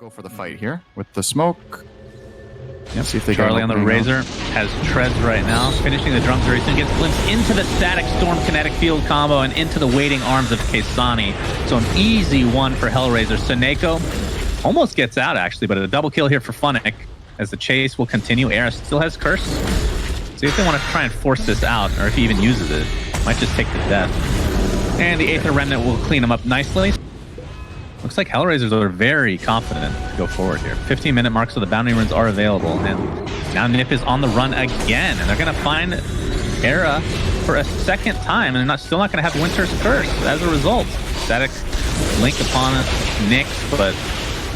Go for the fight here with the smoke. Yep. See if they Charlie on the Razor has treads right now, finishing the drums very soon. Gets glimpsed into the static storm kinetic field combo and into the waiting arms of Kesani. So an easy one for Hellraiser. Seneko almost gets out actually, but a double kill here for Funnick as the chase will continue. Era still has Curse. See if they want to try and force this out, or if he even uses it. Might just take the death. And the Aether Remnant will clean him up nicely. Looks like Hellraisers are very confident to go forward here. 15-minute mark, so the bounty runes are available. And now Nip is on the run again. And they're going to find Era for a second time. And they're still not going to have Winter's Curse as a result. Static link upon Nyx, but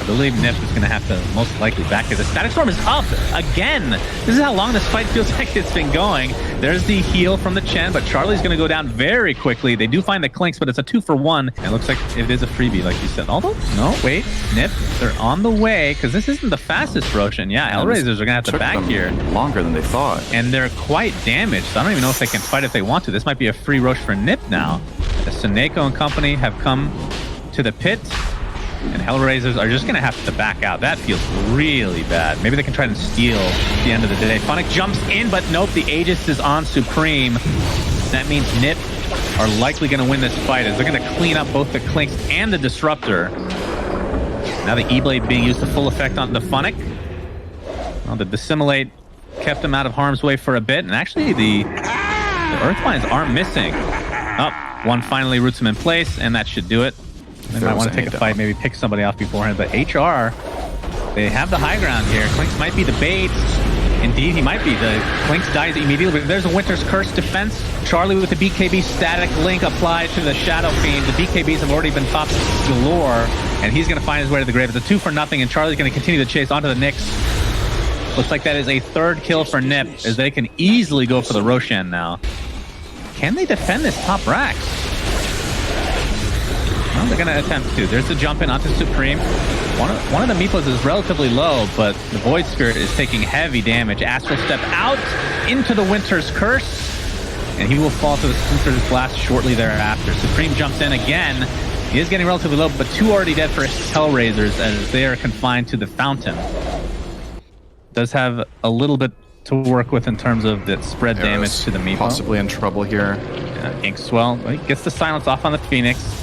I believe Nip is going to have to most likely back it. The Static Storm is up again. This is how long this fight feels like it's been going. There's the heal from the Chen, but Charlie's going to go down very quickly. They do find the Clinks, but it's a 2-for-1. And it looks like it is a freebie, like you said. Although, no, wait, Nip, they're on the way, because this isn't the fastest Roshan. Yeah, Hellraisers are going to have to back here. Longer than they thought. And they're quite damaged. So I don't even know if they can fight if they want to. This might be a free Rosh for Nip now. The Seneko and company have come to the pit. And Hellraisers are just going to have to back out. That feels really bad. Maybe they can try and steal at the end of the day. Funnick jumps in, but nope, the Aegis is on Supreme. That means Nip are likely going to win this fight as they're going to clean up both the Clinks and the Disruptor. Now the E-Blade being used to full effect on the Funnick. Well, the Dissimilate kept him out of harm's way for a bit, and actually the Earthbinds are missing. Oh, one finally roots him in place, and that should do it. They might want to take a fight, maybe pick somebody off beforehand, but HR, they have the high ground here. Clinks might be the bait. Indeed, he might be. The Clinks dies immediately, but there's a Winter's Curse defense. Charlie with the BKB static link applied to the Shadow Fiend. The BKBs have already been popped galore, and he's going to find his way to the grave. It's a 2-for-0, and Charlie's going to continue to chase onto the Nyx. Looks like that is a third kill for Nip, as they can easily go for the Roshan now. Can they defend this top Rax? Well, they're going to attempt to. There's the jump in onto Supreme. One of the Meepos is relatively low, but the Void Spirit is taking heavy damage. Astral Step out into the Winter's Curse, and he will fall to the Winter's Blast shortly thereafter. Supreme jumps in again. He is getting relatively low, but 2 already dead for Hellraisers as they are confined to the Fountain. Does have a little bit to work with in terms of the spread damage to the Meepo. Possibly in trouble here. Inkswell gets the silence off on the Phoenix.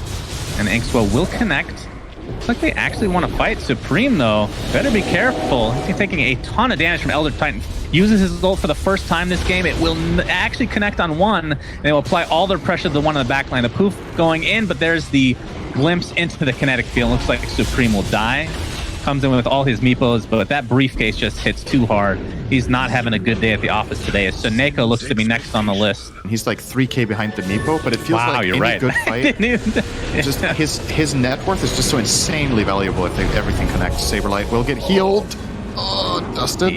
And Inkswell will connect. Looks like they actually want to fight. Supreme, though, better be careful. He's taking a ton of damage from Elder Titan. Uses his ult for the first time this game. It will actually connect on one. And they will apply all their pressure to the one on the backline. The poof going in, but there's the glimpse into the kinetic field. Looks like Supreme will die. Comes in with all his Meepos, but that briefcase just hits too hard. He's not having a good day at the office today, as Seneko looks to be next on the list. He's like 3k behind the Meepo, but it feels like you're any right. good fight. Just his net worth is just so insanely valuable if everything connects. Saberlight will get healed. Oh, dusted.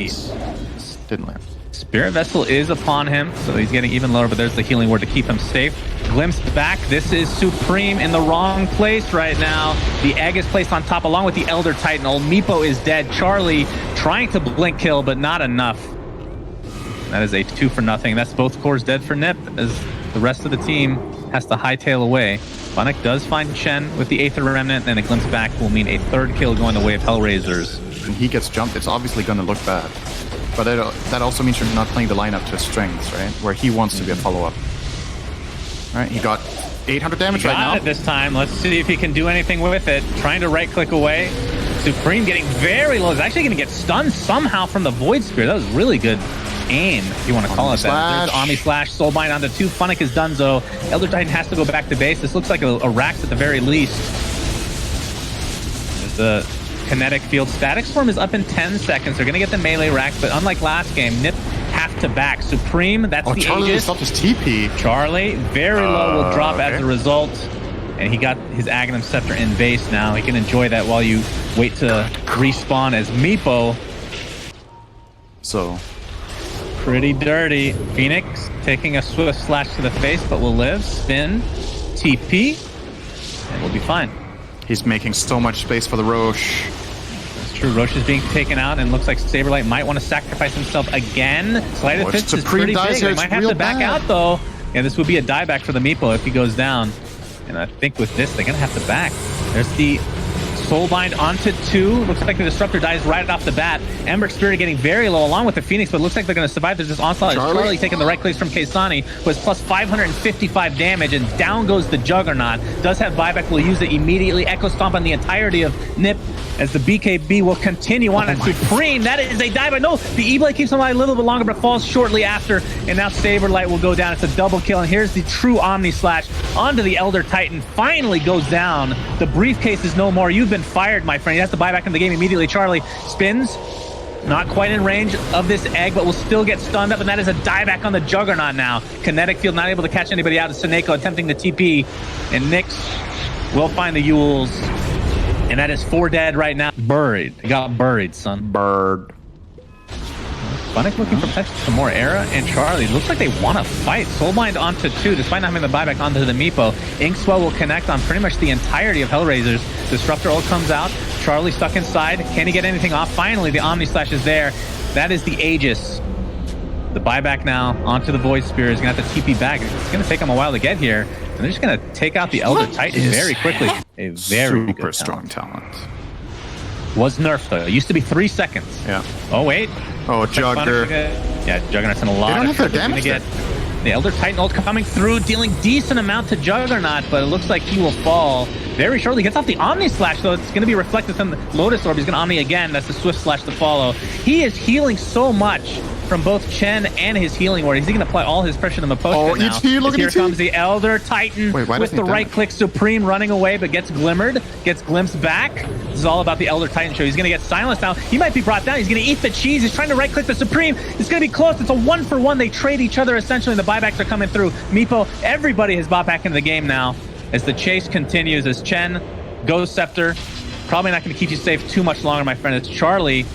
Didn't land. Spirit Vessel is upon him, so he's getting even lower, but there's the healing word to keep him safe. Glimpse back. This is Supreme in the wrong place right now. The egg is placed on top along with the Elder Titan. Old Meepo is dead. Charlie trying to blink kill, but not enough. That is a 2-for-0. That's both cores dead for Nip, as the rest of the team has to hightail away. Funnick does find Chen with the Aether Remnant, and a glimpse back will mean a third kill going the way of Hellraisers. When he gets jumped, it's obviously going to look bad. But that also means you're not playing the lineup to his strengths, right? Where he wants to be a follow-up. All right, he got 800 damage right now. Got it this time. Let's see if he can do anything with it. Trying to right-click away. Supreme getting very low. He's actually going to get stunned somehow from the Void Spear. That was really good aim, if you want to call it that. There's Omni Slash, Soulbind onto 2. Funnick is donezo. Elder Titan has to go back to base. This looks like a Rax at the very least. There's the Kinetic Field. Static Storm is up in 10 seconds. They're going to get the melee Rax, but unlike last game, Nip have to back. Supreme, that's the Charlie Aegis. stopped his TP. Charlie, very low, will drop as a result. And he got his Aghanim Scepter in base now. He can enjoy that while you wait to respawn as Meepo. So pretty dirty. Phoenix taking a swift slash to the face, but will live. Spin, TP, and we'll be fine. He's making so much space for the Roche. That's true. Roche is being taken out, and looks like Saberlight might want to sacrifice himself again. Sleight of Fist is pretty big. They might have to back out, though. Yeah, this would be a dieback for the Meepo if he goes down. And I think with this, they're going to have to back. There's the Soulbind onto 2. Looks like the Disruptor dies right off the bat. Ember Spirit getting very low along with the Phoenix, but it looks like they're going to survive. There's this onslaught. Charlie taking the right clicks from Kaysani, who has plus 555 damage, and down goes the Juggernaut. Does have buyback, will use it immediately. Echo Stomp on the entirety of Nip as the BKB will continue on. And Supreme, that is a dive, but no, the E-Blade keeps him alive a little bit longer, but falls shortly after, and now Saberlight will go down. It's a double kill, and here's the true Omni Slash onto the Elder Titan. Finally goes down. The briefcase is no more. You've been fired, my friend. He has to buy back in the game immediately. Charlie spins. Not quite in range of this egg, but will still get stunned up, and that is a dieback on the Juggernaut now. Kinetic Field not able to catch anybody out. Seneko attempting the TP, and Nyx will find the Yules. And that is 4 dead right now. Buried. He got buried, son. Bird. Funnick looking for potential for more Era, and Charlie. Looks like they want to fight. Soulbind onto 2, despite not having the buyback onto the Meepo. Inkswell will connect on pretty much the entirety of Hellraisers. Disruptor ult comes out. Charlie stuck inside. Can he get anything off? Finally, the Omni Slash is there. That is the Aegis. The buyback now onto the Void Spear is going to have to TP back. It's going to take them a while to get here. And they're just going to take out the Elder Titan very quickly. A very super strong talent. Was nerfed though. It used to be 3 seconds. Yeah. Oh wait. Oh, Jugger. Yeah, Juggernaut's in a lot. They don't of have their trouble. damage. The Elder Titan ult coming through, dealing decent amount to Juggernaut, but it looks like he will fall very shortly. Gets off the Omni Slash though. It's going to be reflected from the Lotus Orb. He's going to Omni again. That's the Swift Slash to follow. He is healing so much from both Chen and his healing ward. He's going to apply all his pressure to the post. Oh, now. Here comes the Elder Titan. Wait, with the right click. Supreme running away, but gets glimmered, gets glimpsed back. This is all about the Elder Titan show. He's going to get silenced now. He might be brought down. He's going to eat the cheese. He's trying to right click the Supreme. It's going to be close. It's a 1-for-1. They trade each other essentially, and the buybacks are coming through. Meepo, everybody has bought back into the game now as the chase continues, as Chen, Ghost Scepter, probably not going to keep you safe too much longer, my friend. It's Charlie.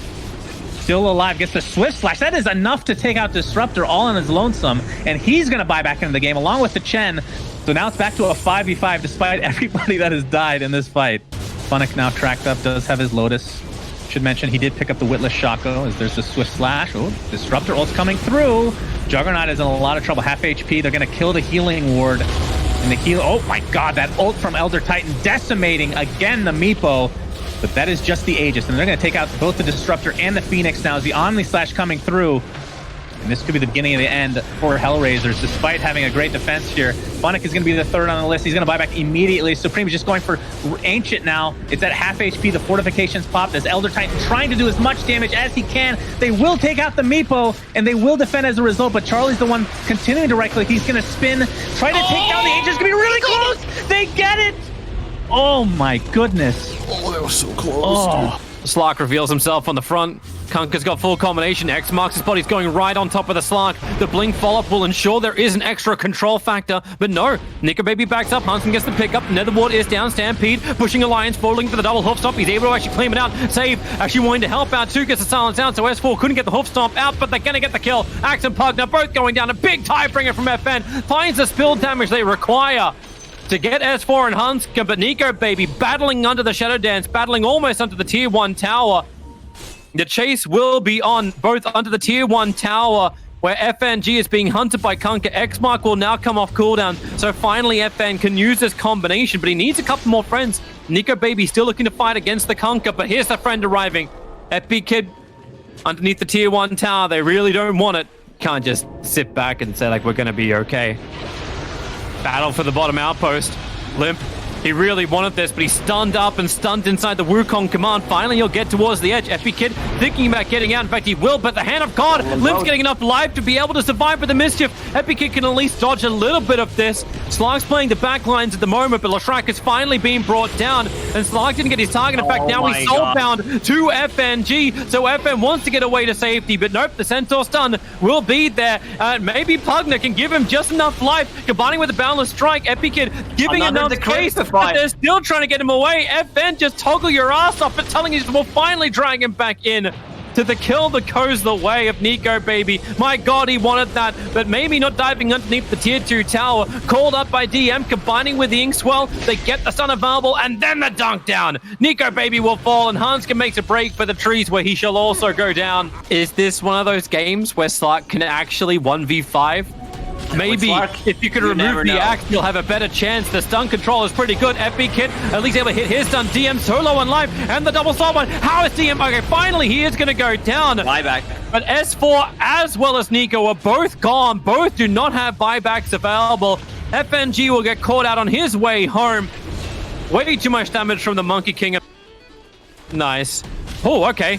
Still alive, gets the Swift Slash. That is enough to take out Disruptor all on his lonesome, and he's going to buy back into the game along with the Chen. So now it's back to a 5v5 despite everybody that has died in this fight. Funnick now tracked up, does have his Lotus. Should mention he did pick up the Witless Shaco as there's the Swift Slash. Oh, Disruptor ult's coming through. Juggernaut is in a lot of trouble, half HP. They're going to kill the healing ward. And the heal, oh my god, that ult from Elder Titan decimating again the Meepo. But that is just the Aegis, and they're going to take out both the Disruptor and the Phoenix now as the Omni Slash coming through. And this could be the beginning of the end for Hellraisers, despite having a great defense here. Funnick is going to be the 3rd on the list. He's going to buy back immediately. Supreme is just going for Ancient now. It's at half HP. The fortifications popped as Elder Titan trying to do as much damage as he can. They will take out the Meepo, and they will defend as a result, but Charlie's the one continuing to right-click. He's going to spin, try to take down the Aegis. It's going to be really close! They get it! Oh my goodness. Oh, that was so close. Oh. Slark reveals himself on the front. Kunkka's got full combination. X marks his spot. He's going right on top of the Slark. The blink follow-up will ensure there is an extra control factor. But no, Nico Baby backs up. Hansen gets the pickup. Netherward is down. Stampede pushing Alliance, falling for the double hoof stomp. He's able to actually claim it out. Save actually wanting to help out too. Gets the silence out. So S4 couldn't get the hoof stomp out, but they're going to get the kill. Axe and Pugner both going down. A big tie bringer from FN. Finds the spill damage they require to get S4 and Hanska, but Nico Baby battling under the Shadow Dance, battling almost under the Tier 1 tower. The chase will be on both under the Tier 1 tower, where FNG is being hunted by Kunkka. X-Mark will now come off cooldown, so finally FN can use this combination, but he needs a couple more friends. Nico Baby still looking to fight against the Kunkka, but here's the friend arriving. FP Kid underneath the Tier 1 tower. They really don't want it. Can't just sit back and say, like, we're going to be okay. Battle for the bottom outpost. Limp, he really wanted this, but he's stunned up and stunned inside the Wukong command. Finally, he'll get towards the edge. FP Kid thinking about getting out. In fact, he will, but the hand of God. Limp's getting enough life to be able to survive with the mischief. FP Kid can at least dodge a little bit of this. Slark's playing the back lines at the moment, but Lashrak is finally being brought down, and Slark didn't get his target. In fact, now he's soulbound to FNG, so FN wants to get away to safety, but nope, the Centaur stun will be there. Maybe Pugner can give him just enough life, combining with the Boundless Strike. FP Kid giving enough space, but they're still trying to get him away. FN, just toggle your ass off, but telling you will finally drag him back in to the kill that goes the way of Nico Baby. My god, he wanted that, but maybe not diving underneath the Tier 2 tower. Called up by DM, combining with the Inkswell. They get the stun available, and then the dunk down. Nico Baby will fall, and Hanska makes a break for the trees, where he shall also go down. Is this one of those games where Slark can actually 1v5 Maybe Slark, if you could you remove never the know. axe, you'll have a better chance. The stun control is pretty good. FB Kid at least able to hit his stun. DM solo on life and the double stop one. How is DM? Okay, finally he is going to go down. Buyback. But S4 as well as Nico are both gone. Both do not have buybacks available. FNG will get caught out on his way home. Way too much damage from the Monkey King. Nice. Oh, okay.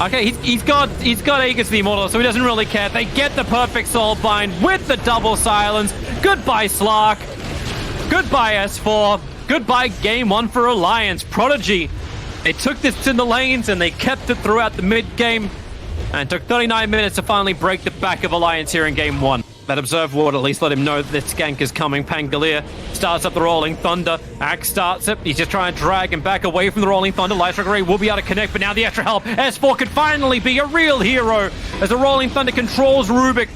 Okay, he's got Aegis the Immortal, so he doesn't really care. They get the perfect soul bind with the double silence. Goodbye, Slark. Goodbye, S4. Goodbye, game one for Alliance. Prodigy. They took this to the lanes and they kept it throughout the mid-game. And it took 39 minutes to finally break the back of Alliance here in game one. That Observe Ward at least let him know that this gank is coming. Pangolier starts up the Rolling Thunder. Axe starts it. He's just trying to drag him back away from the Rolling Thunder. Light Ray will be able to connect, but now the extra help. S4 could finally be a real hero as the Rolling Thunder controls Rubik.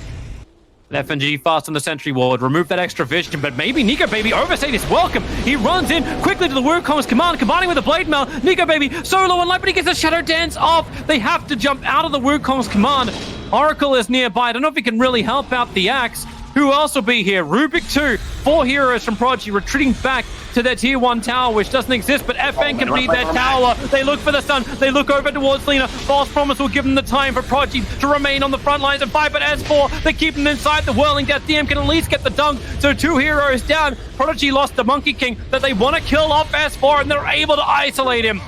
FNG fast on the Sentry Ward. Remove that extra vision, but maybe Nico Baby overstayed his welcome. He runs in quickly to the Wukong's command, combining with the Blade Mail. Nico Baby solo on light, but he gets the Shadow Dance off. They have to jump out of the Wukong's command. Oracle is nearby. I don't know if he can really help out the Axe. Who else will be here? Rubik 2. 4 heroes from Prodigy retreating back to their tier 1 tower, which doesn't exist, but FN can be their tower. They look for the stun. They look over towards Lina. False Promise will give them the time for Prodigy to remain on the front lines and fight, but S4, they keep them inside the Whirling Death. DM can at least get the dunk, so 2 heroes down. Prodigy lost the Monkey King that they want to kill off S4, and they're able to isolate him.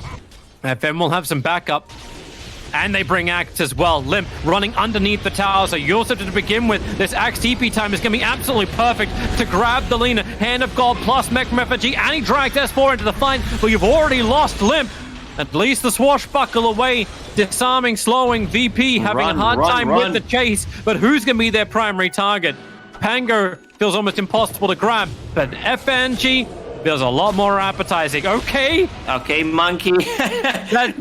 FN will have some backup. And they bring Axe as well. Limp running underneath the tower. So Yusuf to begin with. This Axe TP time is going to be absolutely perfect to grab the Lina. Hand of God plus Mech from FNG. And he drags S4 into the fight. But you've already lost Limp. At least the swashbuckle away. Disarming, slowing. VP having a hard time with the chase. But who's going to be their primary target? Pango feels almost impossible to grab. But FNG feels a lot more appetizing. Okay. Okay, Monkey. That's,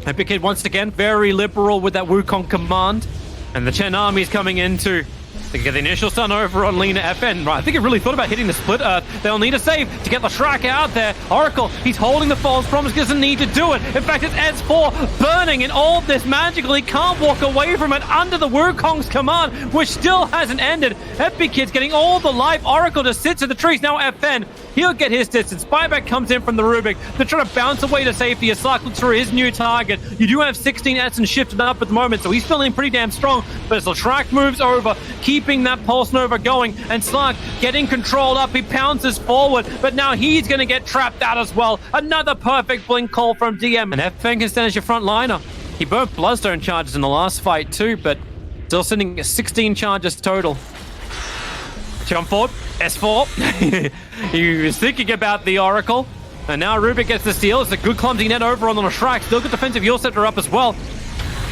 Epic Kid once again very liberal with that Wukong command, and the Chen army is coming into. They get the initial stun over on Lina FN. Right, I think he really thought about hitting the Split Earth. They'll need a save to get the Shrek out there. Oracle, he's holding the False Promise, doesn't need to do it. In fact, it's S4 burning in all of this magical. He can't walk away from it under the Wukong's command, which still hasn't ended. Epic Kid's getting all the life. Oracle just sits in the trees. Now FN, he'll get his distance. Buyback comes in from the Rubik. They're trying to bounce away to safety as Slark looks for his new target. You do have 16 Edson shifted up at the moment, so he's feeling pretty damn strong. But as the Shrek moves over, keeping that Pulse Nova going, and Slark getting controlled up. He pounces forward, but now he's going to get trapped out as well. Another perfect blink call from DM. And FN can stand as your front liner. He burnt Bloodstone charges in the last fight too, but still sitting at 16 charges total. Jump forward, S4. He was thinking about the Oracle, and now Rubik gets the steal. It's a good clumsy net over on the Shrek. Still good defensive Yule Scepter up as well.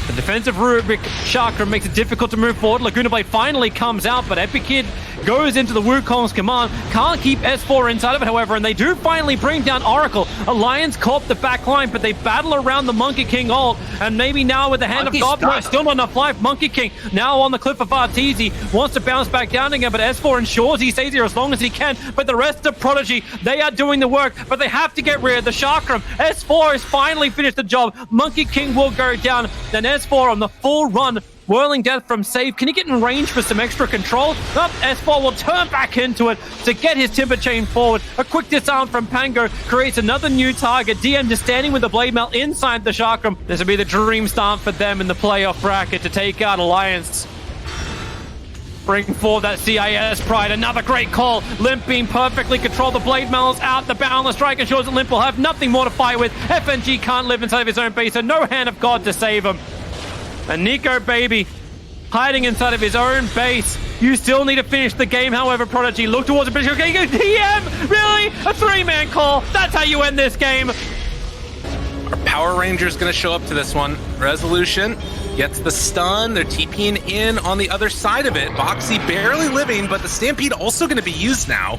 The defensive Rubik Chakra makes it difficult to move forward. Laguna Blade finally comes out, but Epic Kid goes into the Wukong's command. Can't keep S4 inside of it, however, and they do finally bring down Oracle. Alliance caught the back line, but they battle around the Monkey King ult, and maybe now with the Hand of God, no, still not enough life. Monkey King now on the cliff of Arteezy, wants to bounce back down again, but S4 ensures he stays here as long as he can. But the rest of Prodigy, they are doing the work, but they have to get rid of the Chakram. S4 has finally finished the job. Monkey King will go down, then S4 on the full run. Whirling Death from save. Can he get in range for some extra control? Nope, S4 will turn back into it to get his Timber Chain forward. A quick disarm from Pango creates another new target. DM just standing with the Blade Mail inside the Chakram. This will be the dream start for them in the playoff bracket to take out Alliance. Bring forward that CIS Pride. Another great call. Limp being perfectly controlled. The Blade Mail's out. The Boundless Strike ensures that Limp will have nothing more to fight with. FNG can't live inside of his own base, so no Hand of God to save him. And Nico Baby hiding inside of his own base. You still need to finish the game, however, Prodigy. Look towards the British. Okay, DM! Really? A 3-man call? That's how you end this game? Our Power Ranger's gonna show up to this one. Resolution gets the stun. They're TPing in on the other side of it. Boxy barely living, but the Stampede also gonna be used now.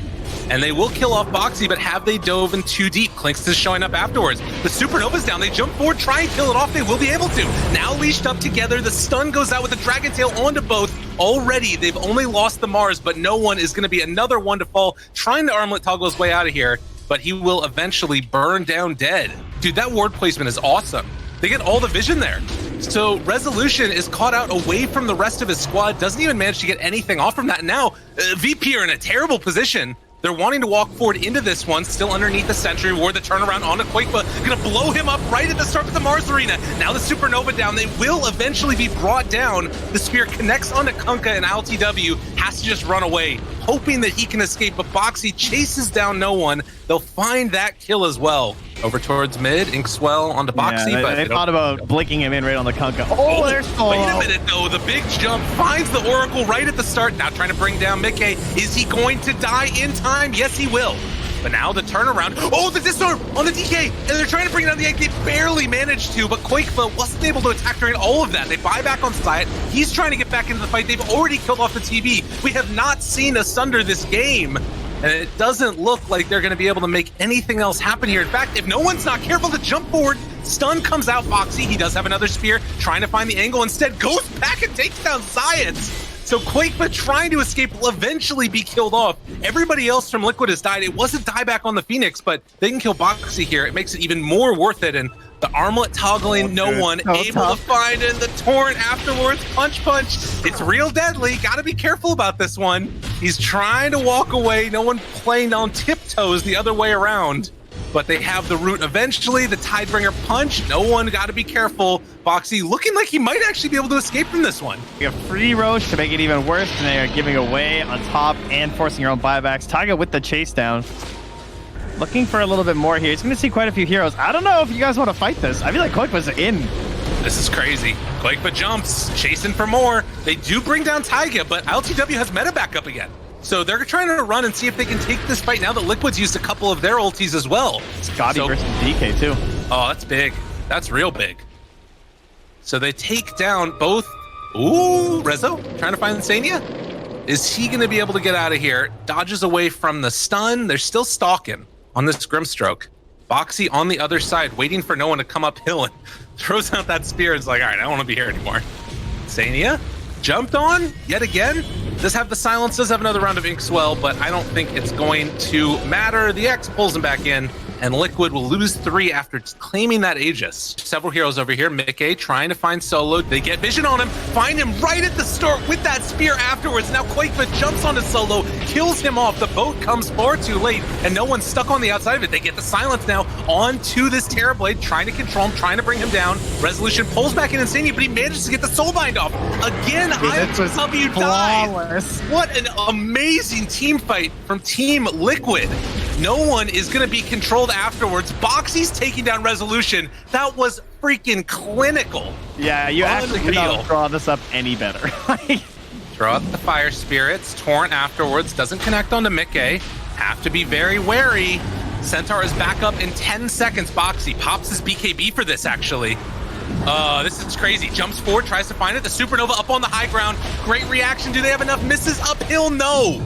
And they will kill off Boxy, but have they dove in too deep? Clinks is showing up afterwards. The Supernova's down. They jump forward, try and kill it off. They will be able to. Now leashed up together. The stun goes out with the Dragon Tail onto both. Already, they've only lost the Mars, but no one is going to be another one to fall. Trying to armlet toggle his way out of here, but he will eventually burn down dead. Dude, that ward placement is awesome. They get all the vision there. So Resolution is caught out away from the rest of his squad, doesn't even manage to get anything off from that. And now VP are in a terrible position. They're wanting to walk forward into this one, still underneath the Sentry Ward. The turnaround onto Quakeba, gonna blow him up right at the start of the Mars Arena. Now the Supernova down. They will eventually be brought down. The spear connects onto Kunkka, and LTW has to just run away, hoping that he can escape. But Boxy chases down no one. They'll find that kill as well. Over towards mid, Inkswell onto Boxy, yeah, but they thought about blinking him in right on the Kunkka. Oh, there's Solo. Wait a minute though, the big jump finds the Oracle right at the start. Now trying to bring down Mickey. Is he going to die in time? Yes, he will. But now the turnaround. Oh, the disarm on the DK, and they're trying to bring down the egg. They barely managed to, but Quakeba wasn't able to attack during all of that. They buy back on Syed. He's trying to get back into the fight. They've already killed off the TV. We have not seen Asunder this game. And it doesn't look like they're going to be able to make anything else happen here. In fact, if no one's not careful to jump forward, stun comes out. Boxy, he does have another spear, trying to find the angle. Instead, goes back and takes down Science. So Quakeba trying to escape will eventually be killed off. Everybody else from Liquid has died. It was a dieback on the Phoenix, but they can kill Boxy here. It makes it even more worth it. And the armlet toggling, no one able to find it. The Torrent afterwards, punch. It's real deadly. Got to be careful about this one. He's trying to walk away. No one playing on tiptoes the other way around. But they have the root eventually. The Tidebringer punch. No one, got to be careful. Boxy looking like he might actually be able to escape from this one. A free Roche to make it even worse, and they are giving away on top and forcing your own buybacks. Taiga with the chase down. Looking for a little bit more here. He's going to see quite a few heroes. I don't know if you guys want to fight this. I feel like Quakeba's in. This is crazy. Quakeba jumps, chasing for more. They do bring down Taiga, but LTW has meta back up again. So they're trying to run and see if they can take this fight now that Liquid's used a couple of their ultis as well. Scotty versus DK too. Oh, that's big. That's real big. So they take down both. Ooh, Rezo trying to find Insania. Is he going to be able to get out of here? Dodges away from the stun. They're still stalking on this Grimstroke. Boxy on the other side, waiting for no one to come uphill and throws out that spear. It's like, all right, I don't want to be here anymore. Insania jumped on yet again. Does have the silence, does have another round of Inkswell, but I don't think it's going to matter. The X pulls him back in, and Liquid will lose 3 after claiming that Aegis. Several heroes over here. Mickey trying to find Solo. They get vision on him, find him right at the start with that spear afterwards. Now Quakeba jumps onto Solo, kills him off. The boat comes far too late, and no one's stuck on the outside of it. They get the silence now onto this Terrorblade, trying to control him, trying to bring him down. Resolution pulls back in Insania, but he manages to get the Soulbind off. Again, IMW dies. What an amazing team fight from Team Liquid. No one is going to be controlled afterwards. Boxy's taking down Resolution. That was freaking clinical. Yeah, you actually could not draw this up any better. Throw out the Fire Spirits. Torrent afterwards. Doesn't connect onto Mickey. Have to be very wary. Centaur is back up in 10 seconds. Boxy pops his BKB for this, actually. This is crazy. Jumps forward, tries to find it. The Supernova up on the high ground. Great reaction. Do they have enough misses? Uphill? No.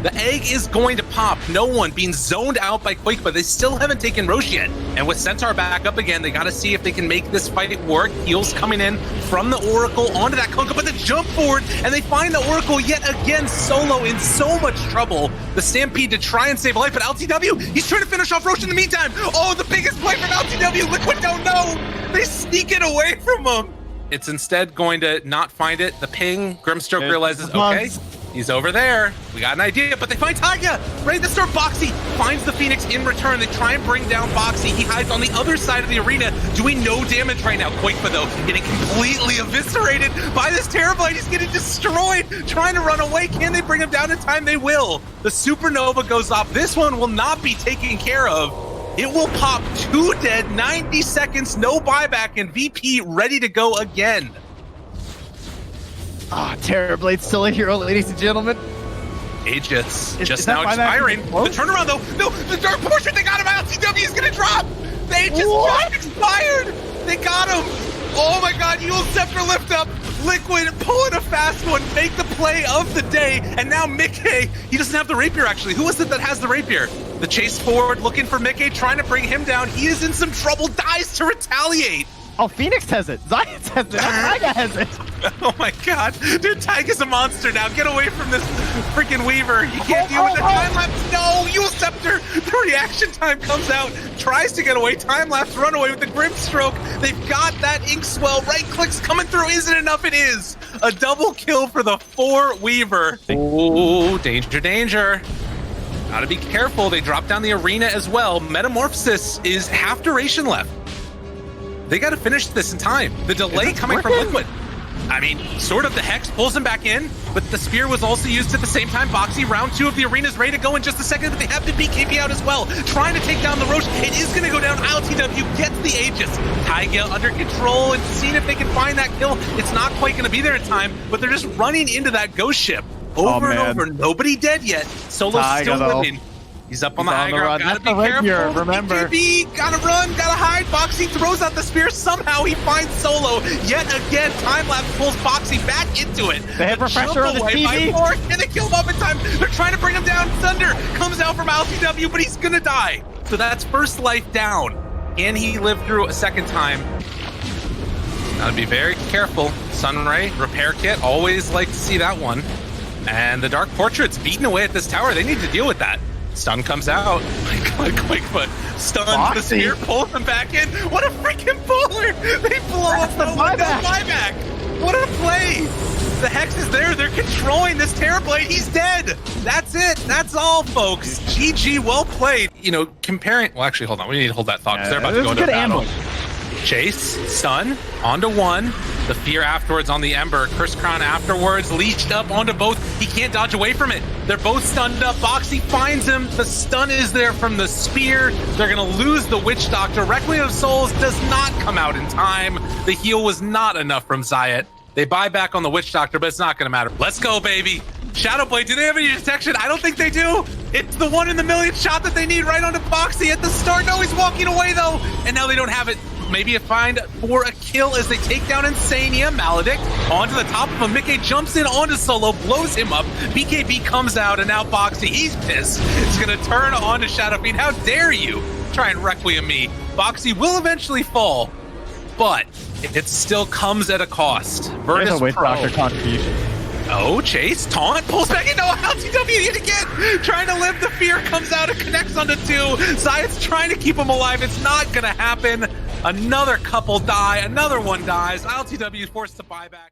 The egg is going to pop. No one being zoned out by Quake, but they still haven't taken Roche yet. And with Centaur back up again, they got to see if they can make this fight work. Heals coming in from the Oracle onto that Kunkka, but the jump forward, and they find the Oracle yet again. Solo in so much trouble. The Stampede to try and save a life, but LTW, he's trying to finish off Roche in the meantime. Oh, the biggest play from LTW. Liquid don't know. They sneak it away from him. It's instead going to not find it. The ping, Grimstroke realizes, okay, he's over there. We got an idea, but they find Taiga. Ready to start. Boxy finds the Phoenix in return. They try and bring down Boxy. He hides on the other side of the arena, doing no damage right now. Quakeba, though, getting completely eviscerated by this Terrorblade. He's getting destroyed, trying to run away. Can they bring him down in time? They will. The Supernova goes off. This one will not be taken care of. It will pop 2 dead, 90 seconds, no buyback, and VP ready to go again. Ah, Terrorblade's still a hero, ladies and gentlemen. Aegis just now expiring. The turnaround, though. No, the dark portion, they got him out. TW is going to drop. The Aegis just expired. They got him. Oh my God, Yule Scepter lift up. Liquid pulling a fast one, make the play of the day. And now Mickey, he doesn't have the rapier actually. Who is it that has the rapier? The chase forward, looking for Mickey, trying to bring him down. He is in some trouble, dies to retaliate. Oh, Phoenix has it. Zayat has it. Taiga has it. Oh my god. Dude, Taiga's a monster now. Get away from this freaking Weaver. You can't deal with the time lapse. No, Yule Scepter. The reaction time comes out. Tries to get away. Time lapse, run away with the Grim Stroke. They've got that Inkswell. Right clicks coming through. Isn't enough? It is. A double kill for the 4 Weaver. Oh, danger, danger. Gotta be careful. They drop down the arena as well. Metamorphosis is half duration left. They got to finish this in time. The delay coming from Liquid. I mean, sort of the Hex pulls him back in, but the Spear was also used at the same time. Boxy, round 2 of the arena's ready to go in just a second, but they have the BKB out as well. Trying to take down the Roche. It is going to go down. ILTW gets the Aegis. Taiga under control and seeing if they can find that kill. It's not quite going to be there in time, but they're just running into that ghost ship. Over and over. Nobody dead yet. Solo's still living. He's up on the high ground. Gotta be careful. Remember. BKB, gotta run, gotta hide. Boxy throws out the spear. Somehow he finds Solo. Yet again, time lapse pulls Boxy back into it. They hit refresher on the TV. And they kill him up in time. They're trying to bring him down. Thunder comes out from LTW, but he's gonna die. So that's first life down. Can he live through a second time? Gotta be very careful. Sunray, repair kit. Always like to see that one. And the Dark Portrait's beating away at this tower. They need to deal with that. Stun comes out. My god, Quickfoot stuns the spear, pulls him back in. What a freaking baller! They blow up the buyback. What a play! The Hex is there. They're controlling this Terrorblade. He's dead. That's it. That's all, folks. GG, well played. You know, comparing. Well, actually, hold on. We need to hold that thought because they're about to go into battle. Chase, stun, onto one. The fear afterwards on the Ember. Curse Crown afterwards, leashed up onto both. He can't dodge away from it. They're both stunned up. Boxy finds him. The stun is there from the spear. They're going to lose the Witch Doctor. Requiem of Souls does not come out in time. The heal was not enough from Zayat. They buy back on the Witch Doctor, but it's not going to matter. Let's go, baby. Shadowblade, do they have any detection? I don't think they do. It's the 1 in a million shot that they need right onto Boxy at the start. No, he's walking away, though. And now they don't have it. Maybe a find for a kill as they take down Insania. Maledict onto the top of him. Mickey jumps in onto Solo, blows him up. BKB comes out, and now Boxy, he's pissed. It's going to turn on to Shadowfiend. How dare you try and Requiem me? Boxy will eventually fall, but it still comes at a cost. Virtus.pro. contribution. Oh, Chase, taunt, pulls back in. No, LTW yet again. Trying to live, the fear comes out and connects onto 2. Zayat's trying to keep him alive. It's not going to happen. Another couple die. Another one dies. LTW is forced to buy back.